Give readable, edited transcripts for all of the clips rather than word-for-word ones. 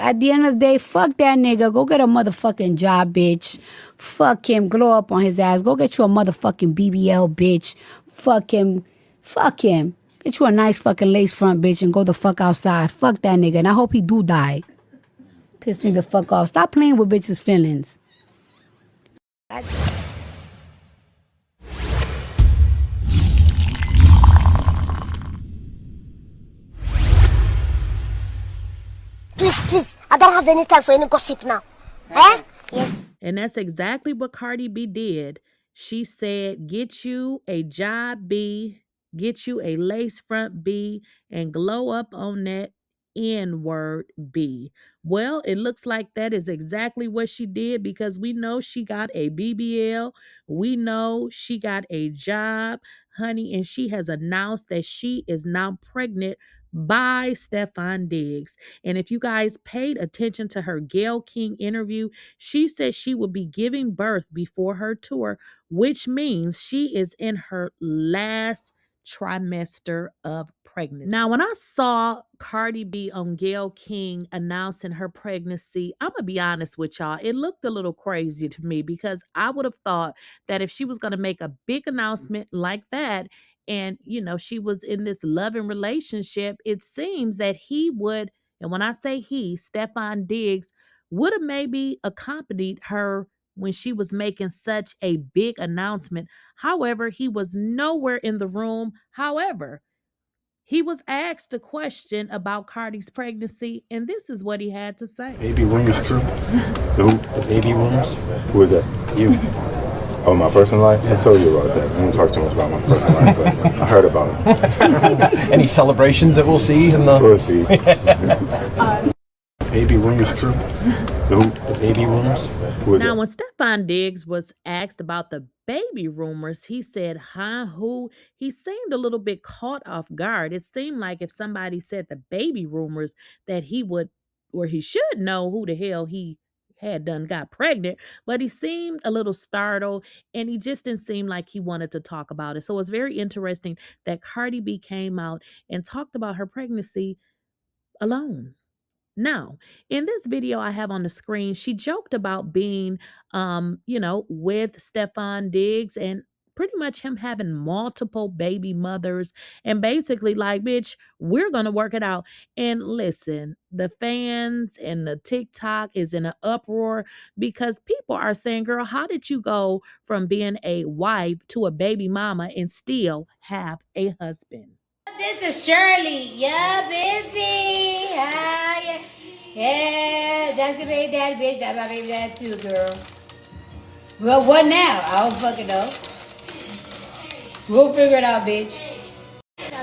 At the end of the day, fuck that nigga. Go get a motherfucking job, bitch. Fuck him. Glow up on his ass. Go get you a motherfucking BBL, bitch. Fuck him. Fuck him. Get you a nice fucking lace front, bitch, and go the fuck outside. Fuck that nigga. And I hope he do die. Piss me the fuck off. Stop playing with bitches' feelings. Please, I don't have any time for any gossip now. Eh? Yes. And that's exactly what Cardi B did. She said, get you a job B, get you a lace front B, and glow up on that N-word B. Well, it looks like that is exactly what she did, because we know she got a BBL. We know she got a job, honey, and she has announced that she is now pregnant by Stefan Diggs. And if you guys paid attention to her 𝐬𝐝 interview, she said she will be giving birth before her tour, which means she is in her last trimester of pregnancy. Now, when I saw Cardi B on 𝐬𝐝 announcing her pregnancy, I'm going to be honest with y'all, it looked a little crazy to me, because I would have thought that if she was going to make a big announcement like that, and, you know, she was in this loving relationship, it seems that he would, and when I say he, Stefan Diggs, would have maybe accompanied her when she was making such a big announcement. However, he was nowhere in the room. However, he was asked a question about Cardi's pregnancy, and this is what he had to say. Baby rumors true? The baby rumors? Who is that? You? Oh, my personal life? I told you about that. I won't talk too much about my personal life, but I heard about it. Any celebrations that we'll see in the... We'll see. Baby rumors true? The baby rumors? Who is now, that? when Stefan Diggs was asked about the baby rumors, he said, huh, who? He seemed a little bit caught off guard. It seemed like if somebody said the baby rumors, that he would, or he should know who the hell he had done got pregnant, but he seemed a little startled, and he just didn't seem like he wanted to talk about it. So it's very interesting that Cardi B came out and talked about her pregnancy alone. Now, in this video I have on the screen, she joked about being, with Stefan Diggs, and pretty much him having multiple baby mothers, and basically like, bitch, we're going to work it out. And listen, the fans and the TikTok is in an uproar, because people are saying, girl, how did you go from being a wife to a baby mama and still have a husband? This is Shirley. Yeah, busy. Hi. Yeah, that's the baby daddy, bitch. That's my baby daddy too, girl. Well, what now? I don't fucking know. We'll figure it out, bitch.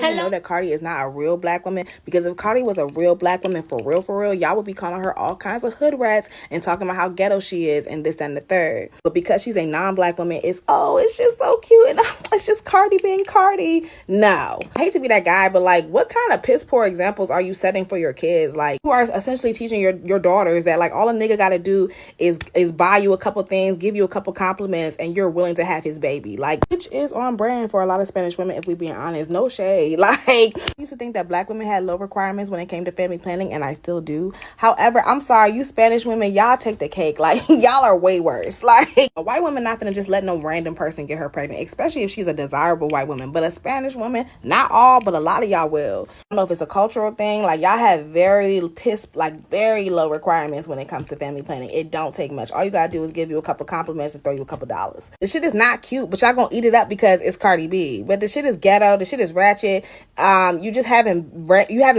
You know that Cardi is not a real black woman, because if Cardi was a real black woman for real, y'all would be calling her all kinds of hood rats and talking about how ghetto she is and this and the third. But because she's a non-black woman, it's just so cute, and it's just Cardi being Cardi. No, I hate to be that guy, but like, what kind of piss poor examples are you setting for your kids? Like, you are essentially teaching your daughters that like all a nigga gotta do is buy you a couple things, give you a couple compliments, and you're willing to have his baby. Like, which is on brand for a lot of Spanish women, if we being honest. No shade. Like, I used to think that black women had low requirements when it came to family planning, and I still do. However, I'm sorry, you Spanish women, y'all take the cake. Like, y'all are way worse. Like, a white woman not gonna just let no random person get her pregnant, especially if she's a desirable white woman. But a Spanish woman, not all, but a lot of y'all will. I don't know if it's a cultural thing. Like, y'all have very low requirements when it comes to family planning. It don't take much. All you gotta do is give you a couple compliments and throw you a couple dollars. The shit is not cute, but y'all gonna eat it up because it's Cardi B. But the shit is ghetto. The shit is ratchet. You just having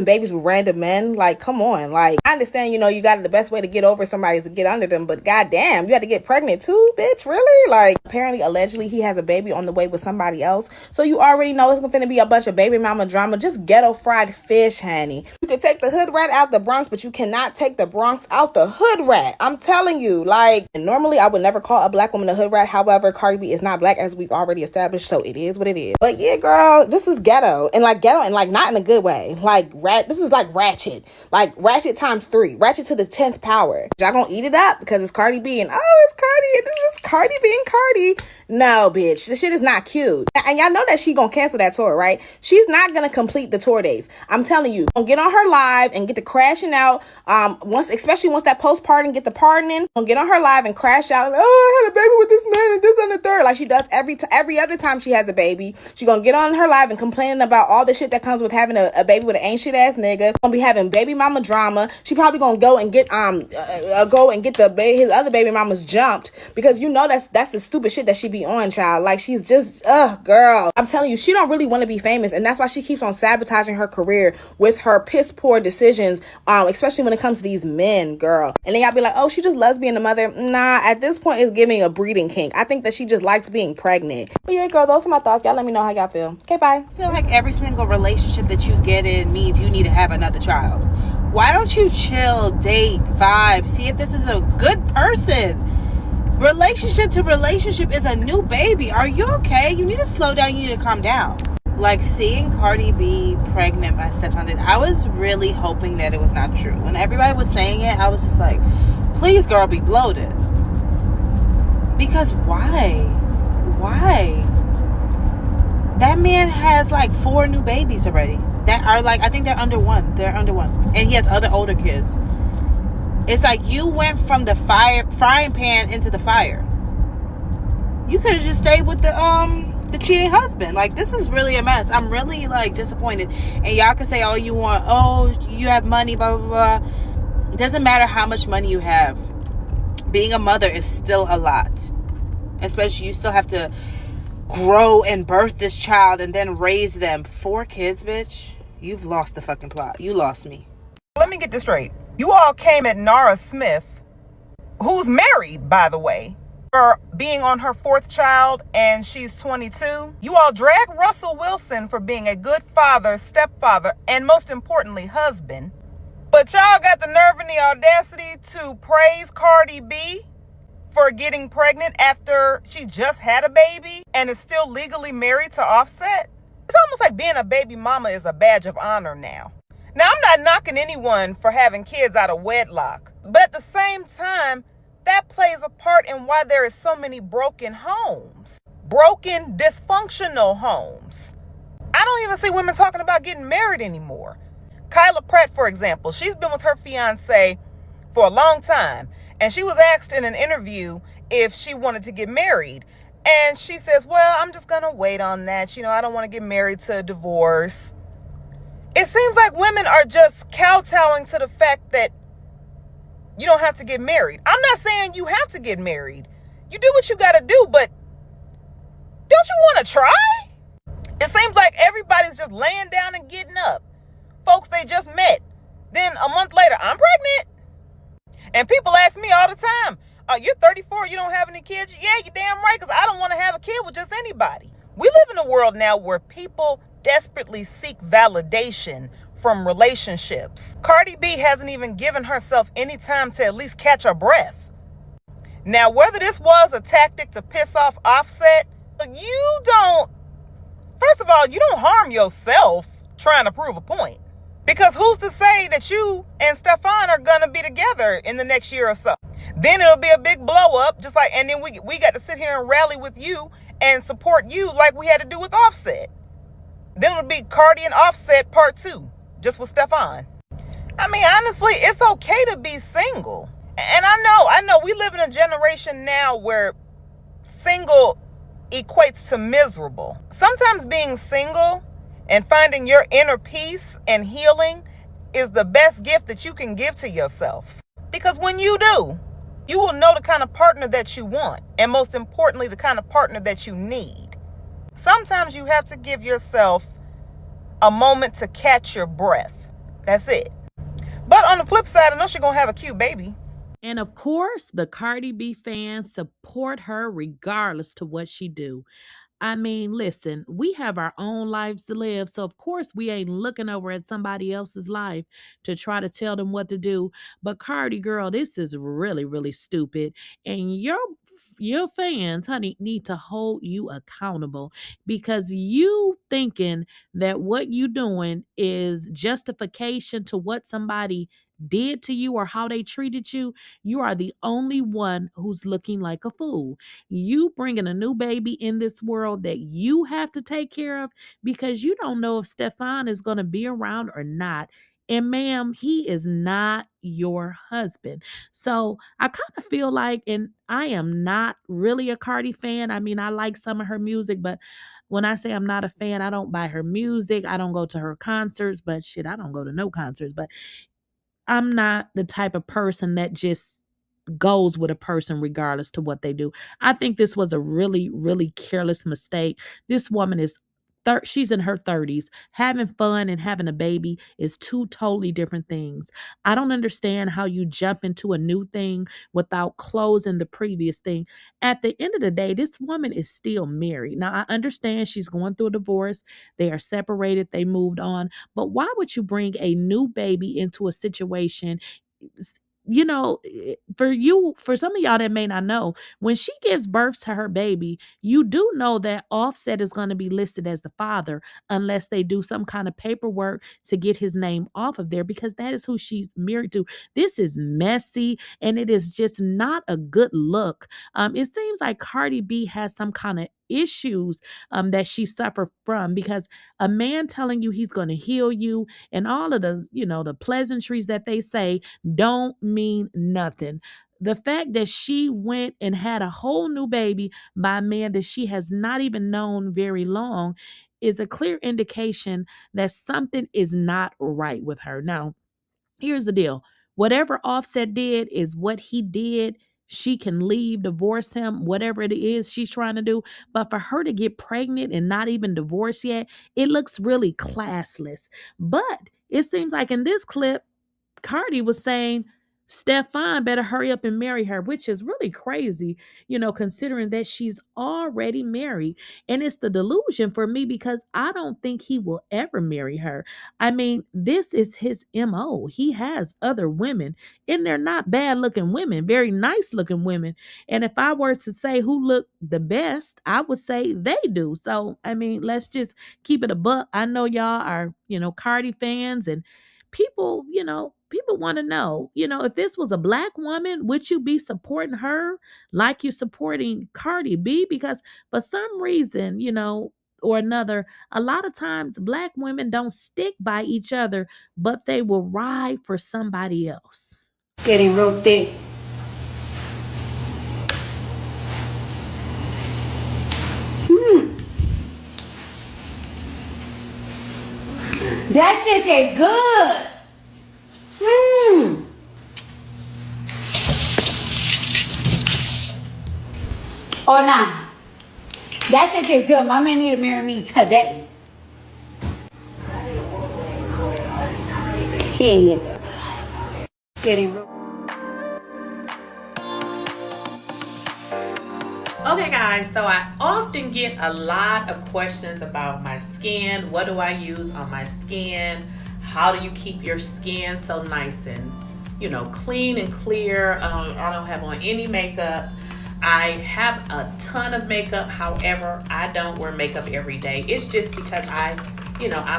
babies with random men. Like, come on. Like, I understand, you got the best way to get over somebody is to get under them, but goddamn, you had to get pregnant too, bitch. Really? Like, apparently, allegedly, he has a baby on the way with somebody else. So you already know it's gonna be a bunch of baby mama drama. Just ghetto fried fish, honey. You can take the hood rat out the Bronx, but you cannot take the Bronx out the hood rat. I'm telling you. Like, and normally I would never call a black woman a hood rat. However, Cardi B is not black, as we've already established, so it is what it is. But yeah, girl, this is ghetto, and like not in a good way. Like, this is like ratchet. Like, ratchet times 3. Ratchet to the 10th power. Y'all gonna eat it up because it's Cardi B, and it's Cardi, and this is just Cardi being Cardi. No, bitch. This shit is not cute. And y'all know that she gonna cancel that tour, right? She's not gonna complete the tour dates. I'm telling you. Gonna get on her live and get the crashing out. Especially once that postpartum, get the pardoning. Gonna get on her live and crash out. And, oh, I had a baby with this man and this and the third. Like she does every other time she has a baby. She gonna get on her live and complaining about all the shit that comes with having a baby with an ain't shit ass nigga. Gonna be having baby mama drama. She probably gonna go and get his other baby mamas jumped, because you know that's the stupid shit that she be on, child. Like she's just girl. I'm telling you, she don't really want to be famous, and that's why she keeps on sabotaging her career with her piss poor decisions, especially when it comes to these men, girl. And then y'all be like, oh, she just loves being a mother. Nah, at this point it's giving a breeding kink. I think that she just likes being pregnant. But yeah, girl, those are my thoughts. Y'all let me know how y'all feel. Okay, bye. I feel like every single relationship that you get in means you need to have another child. Why don't you chill, date, vibe, see if this is a good person? Relationship to relationship is a new baby. Are you okay? You need to slow down. You need to calm down. Like seeing Cardi B pregnant by Stefan Diggs, I was really hoping that it was not true. When everybody was saying it, I was just like, please, girl, be bloated. Because why? Why? That man has like 4 new babies already. That are like, I think they're under 1. They're under 1. And he has other older kids. It's like you went from the frying pan into the fire. You could have just stayed with the cheating husband. Like, this is really a mess. I'm really like disappointed. And y'all can say all you want. Oh, you have money, blah, blah, blah. It doesn't matter how much money you have. Being a mother is still a lot. Especially you still have to grow and birth this child and then raise them. 4 kids, bitch. You've lost the fucking plot. You lost me. Let me get this straight. You all came at Nara Smith, who's married, by the way, for being on her 4th child, and she's 22. You all drag Russell Wilson for being a good father, stepfather, and most importantly, husband. But y'all got the nerve and the audacity to praise Cardi B for getting pregnant after she just had a baby and is still legally married to Offset. It's almost like being a baby mama is a badge of honor now. Now, I'm not knocking anyone for having kids out of wedlock, but at the same time, that plays a part in why there is so many broken homes, broken, dysfunctional homes. I don't even see women talking about getting married anymore. Kyla Pratt, for example, she's been with her fiance for a long time, and she was asked in an interview if she wanted to get married, and she says, well, I'm just gonna wait on that. I don't want to get married to a divorce. It seems like women are just kowtowing to the fact that you don't have to get married. I'm not saying you have to get married. You do what you got to do, but don't you want to try? It seems like everybody's just laying down and getting up. Folks they just met. Then a month later, I'm pregnant. And people ask me all the time, you're 34, you don't have any kids? Yeah, you're damn right, because I don't want to have a kid with just anybody. We live in a world now where people desperately seek validation from relationships. Cardi B hasn't even given herself any time to at least catch her breath. Now, whether this was a tactic to piss off Offset, first of all, you don't harm yourself trying to prove a point. Because who's to say that you and Stefan are going to be together in the next year or so? Then it'll be a big blow up, and then we got to sit here and rally with you and support you like we had to do with Offset. Then it'll be Cardi and Offset part 2, just with Stefan. I mean, honestly, it's okay to be single. And I know we live in a generation now where single equates to miserable. Sometimes being single and finding your inner peace and healing is the best gift that you can give to yourself. Because when you do, you will know the kind of partner that you want, and most importantly, the kind of partner that you need. Sometimes you have to give yourself a moment to catch your breath. That's it. But on the flip side, I know she's going to have a cute baby. And of course, the Cardi B fans support her regardless to what she do. I mean, listen, we have our own lives to live. So, of course, we ain't looking over at somebody else's life to try to tell them what to do. But Cardi, girl, this is really, really stupid. And your fans, honey, need to hold you accountable, because you thinking that what you doing is justification to what somebody did to you or how they treated you, you are the only one who's looking like a fool. You bringing a new baby in this world that you have to take care of because you don't know if Stefan is going to be around or not. And ma'am, he is not your husband. So I kind of feel like, and I am not really a Cardi fan. I mean, I like some of her music, but when I say I'm not a fan, I don't buy her music. I don't go to her concerts, but shit, I don't go to no concerts. But I'm not the type of person that just goes with a person regardless to what they do. I think this was a really, really careless mistake. This woman is she's in her 30s. Having fun and having a baby is two totally different things. I don't understand how you jump into a new thing without closing the previous thing. At the end of the day, this woman is still married. Now, I understand she's going through a divorce. They are separated. They moved on. But why would you bring a new baby into a situation? You know, for some of y'all that may not know, when she gives birth to her baby, you do know that Offset is going to be listed as the father unless they do some kind of paperwork to get his name off of there, because that is who she's married to. This is messy and it is just not a good look. It seems like Cardi B has some kind of issues that she suffered from, because a man telling you he's going to heal you and all of the, the pleasantries that they say don't mean nothing. The fact that she went and had a whole new baby by a man that she has not even known very long is a clear indication that something is not right with her. Now, here's the deal. Whatever Offset did is what he did. She can leave, divorce him, whatever it is she's trying to do. But for her to get pregnant and not even divorced yet, it looks really classless. But it seems like in this clip, Cardi was saying Stefan better hurry up and marry her, which is really crazy, considering that she's already married. And it's the delusion for me because I don't think he will ever marry her. I mean, this is his MO. He has other women, and they're not bad looking women, very nice looking women. And if I were to say who looked the best, I would say they do. So, I mean, let's just keep it a buck. I know y'all are, Cardi fans, and people want to know, if this was a black woman, would you be supporting her like you're supporting Cardi B? Because for some reason, or another, a lot of times black women don't stick by each other, but they will ride for somebody else. Getting real thick. That shit tastes good. Oh, nah. That shit tastes good. My man need to marry me today. He ain't get there. Getting real. Okay guys, so I often get a lot of questions about my skin. What do I use on my skin? How do you keep your skin so nice and, clean and clear? I don't have on any makeup. I have a ton of makeup. However, I don't wear makeup every day. It's just because I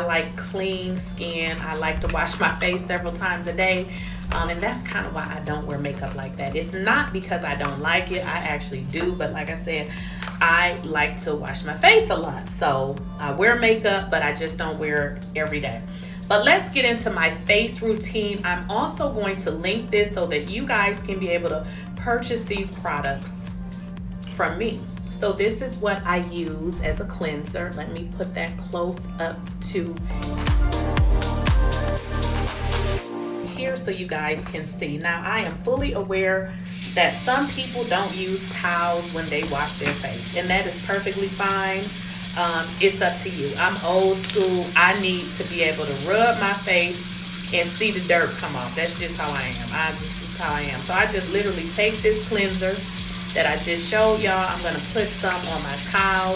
like clean skin. I like to wash my face several times a day. And that's kind of why I don't wear makeup like that. It's not because I don't like it. I actually do. But like I said, I like to wash my face a lot. So I wear makeup, but I just don't wear it every day. But let's get into my face routine. I'm also going to link this so that you guys can be able to purchase these products from me. So this is what I use as a cleanser. Let me put that close up to here so you guys can see. Now, I am fully aware that some people don't use towels when they wash their face, and that is perfectly fine. It's up to you. I'm old school. I need to be able to rub my face and see the dirt come off. That's just how I am. This is how I am. So I just literally take this cleanser that I just showed y'all. I'm going to put some on my towel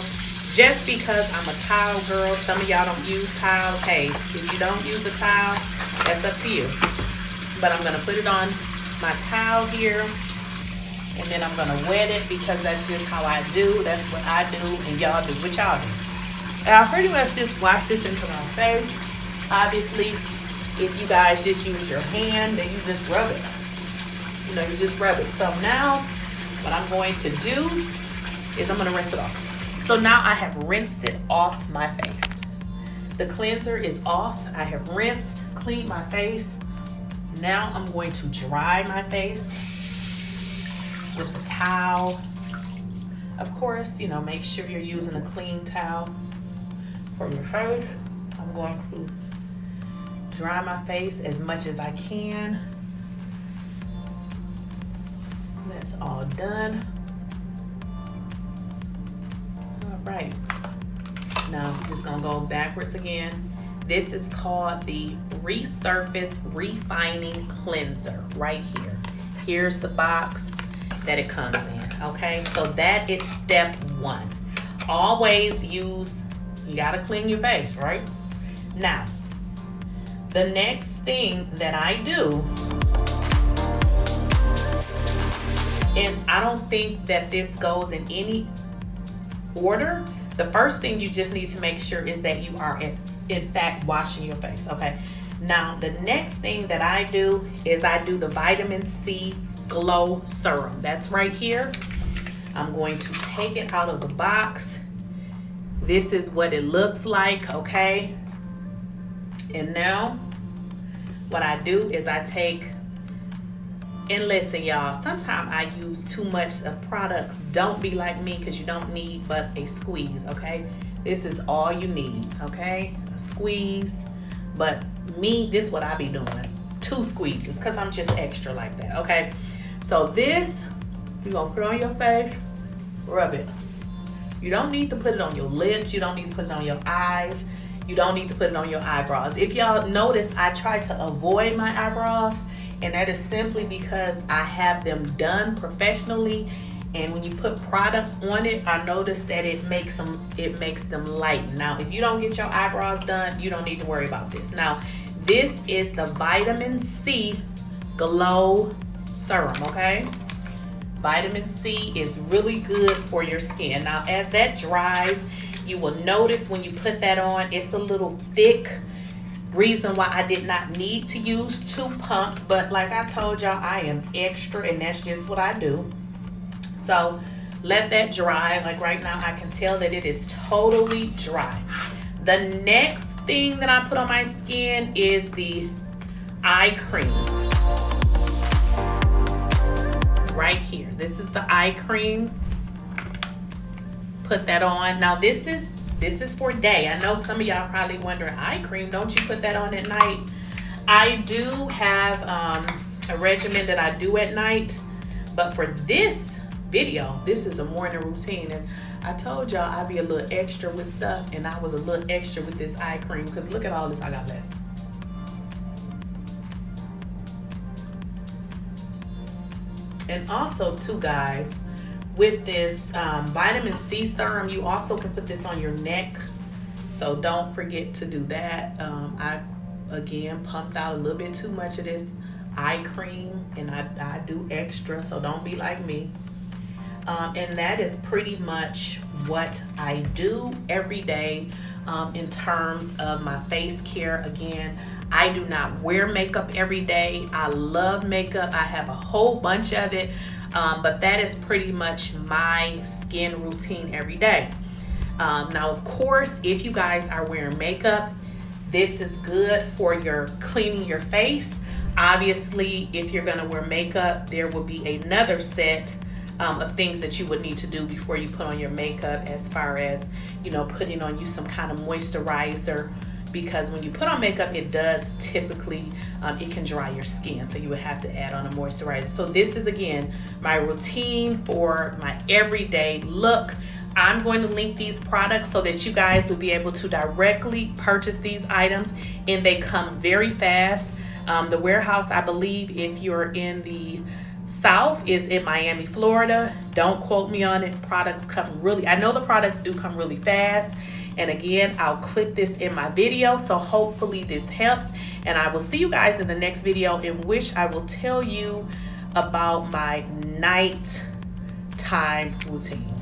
just because I'm a towel girl. Some of y'all don't use towels. Hey, if you don't use a towel, that's up to you. But I'm going to put it on my towel here, and then I'm going to wet it because that's just how I do. That's what I do, and y'all do what y'all do. And I pretty much just wash this into my face. Obviously, If you guys just use your hand, then you just rub it. You know, you just rub it. So now what I'm going to do is I'm going to rinse it off. So now I have rinsed it off my face. The cleanser is off. I have rinsed, cleaned my face. Now I'm going to dry my face with the towel. Of course, you know, make sure you're using a clean towel for your face. I'm going to dry my face as much as I can. That's all done. All right. Now I'm just gonna go backwards again. This is called the Resurface Refining Cleanser right here. Here's the box that it comes in, okay? So that is step one. Always use, you gotta clean your face, right? Now, the next thing that I do, and I don't think that this goes in any order. The first thing you just need to make sure is that you are in fact washing your face, okay? Now, the next thing that I do is I do the Vitamin C Glow Serum. That's right here. I'm going to take it out of the box. This is what it looks like, okay? And now, what I do is I take, and listen y'all, sometimes I use too much of products. Don't be like me, because you don't need but a squeeze, okay? This is all you need, okay? A squeeze. But me, this is what I be doing. 2 squeezes, because I'm just extra like that, okay? So this, you're going to put on your face, rub it. You don't need to put it on your lips. You don't need to put it on your eyes. You don't need to put it on your eyebrows. If y'all notice, I try to avoid my eyebrows, and that is simply because I have them done professionally, and when you put product on it, I notice that it makes them lighten. Now, if you don't get your eyebrows done, you don't need to worry about this. Now, this is the Vitamin C Glow Serum, okay? Vitamin C is really good for your skin. Now, as that dries, you will notice when you put that on, it's a little thick. Reason why I did not need to use 2 pumps, but like I told y'all, I am extra, and that's just what I do. So let that dry. Like right now, I can tell that it is totally dry. The next thing that I put on my skin is the eye cream. Right here. This is the eye cream. Put that on. Now this is for day. I know some of y'all probably wondering, eye cream, don't you put that on at night? I do have a regimen that I do at night, but for this video, this is a morning routine, and I told y'all I'd be a little extra with stuff, and I was a little extra with this eye cream, because look at all this I got left. And also too, guys, with this vitamin C serum, you also can put this on your neck, so don't forget to do that. I again pumped out a little bit too much of this eye cream, and I do extra, so don't be like me. And that is pretty much what I do every day in terms of my face care. Again, I do not wear makeup every day. I love makeup. I have a whole bunch of it. But that is pretty much my skin routine every day. Now, of course, if you guys are wearing makeup, this is good for your cleaning your face. Obviously, if you're gonna wear makeup, there will be another set of things that you would need to do before you put on your makeup, as far as, you know, putting on you some kind of moisturizer, because when you put on makeup, it does typically, it can dry your skin, so you would have to add on a moisturizer. So this is, again, my routine for my everyday look. I'm going to link these products so that you guys will be able to directly purchase these items, and they come very fast. The warehouse, I believe, if you're in the South, is in Miami, Florida. Don't quote me on it. Products come really, I know the products do come really fast. And again, I'll clip this in my video, so hopefully this helps. And I will see you guys in the next video, in which I will tell you about my nighttime routine.